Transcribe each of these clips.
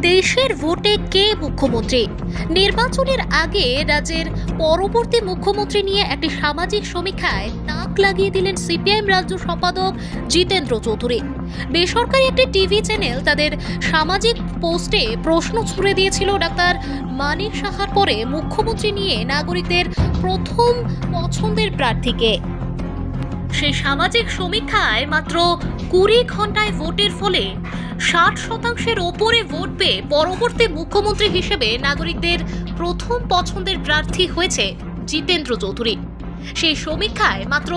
দেশের ভোটে কে মুখ্যমন্ত্রী? নির্বাচনের আগে রাজ্যের পরবর্তী মুখ্যমন্ত্রী নিয়ে একটি সামাজিক সমীক্ষায় নাক লাগিয়ে দিলেন সিপিআইএম রাজ্য সম্পাদক জিতেন্দ্র চৌধুরী। বেসরকারি একটি টিভি চ্যানেল তাদের সামাজিক পোস্টে প্রশ্ন ছুড়ে দিয়েছিল ডাক্তার মানিক সাহার পরে মুখ্যমন্ত্রী নিয়ে নাগরিকদের প্রথম পছন্দের প্রার্থীকে। সেই সামাজিক সমীক্ষায় মাত্র 20 ঘন্টায় ভোটের ফলে 60% ওপরে ভোট পেয়ে পরবর্তী মুখ্যমন্ত্রী হিসেবে নাগরিকদের প্রথম পছন্দের প্রার্থী হয়েছে জিতেন্দ্র চৌধুরী। সেই সমীক্ষায় মাত্র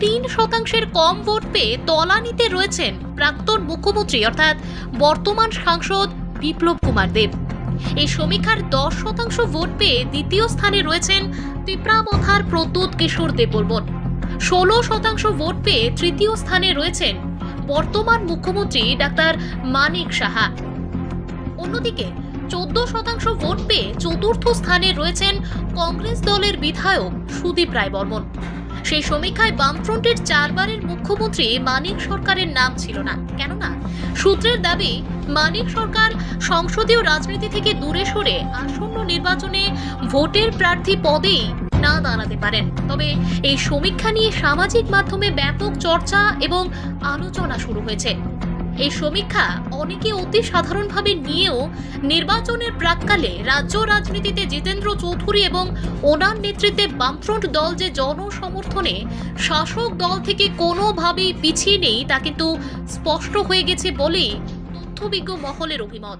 3% কম ভোট পেয়ে তলানিতে রয়েছেন প্রাক্তন মুখ্যমন্ত্রী অর্থাৎ বর্তমান সাংসদ বিপ্লব কুমার দেব। এই সমীক্ষার 10% ভোট পেয়ে দ্বিতীয় স্থানে রয়েছেন তিপ্রামথার প্রদ্যোৎ কিশোর দেববর্মন। 16% ভোট পেয়ে তৃতীয় স্থানে রয়েছেন বর্তমান মুখ্যমন্ত্রী ডাক্তার মানিক সাহা। অন্যদিকে 14% ভোট পেয়ে চতুর্থ স্থানে রয়েছেন কংগ্রেস দলের বিধায়ক সুদীপ রায় বর্মন। সেই সমীক্ষায় বামফ্রন্টের 4 বারের মুখ্যমন্ত্রী মানিক সরকারের নাম ছিল না, কেননা সূত্রের দাবি মানিক সরকার সংসদীয় রাজনীতি থেকে দূরে সরে আসন্ন নির্বাচনে ভোটের প্রার্থী পদেই না দাঁড়াতে পারেন। তবে এই সমীক্ষা নিয়ে সামাজিক মাধ্যমে ব্যাপক চর্চা এবং আলোচনা শুরু হয়েছে। এই সমীক্ষা অনেকে অতি সাধারণভাবে নিয়েও নির্বাচনের প্রাক্কালে রাজ্য রাজনীতিতে জিতেন্দ্র চৌধুরী এবং ওনার নেতৃত্বে বামফ্রন্ট দল যে জনসমর্থনে শাসক দল থেকে কোনোভাবেই পিছিয়ে নেই তা কিন্তু স্পষ্ট হয়ে গেছে বলেই তথ্যবিজ্ঞ মহলের অভিমত।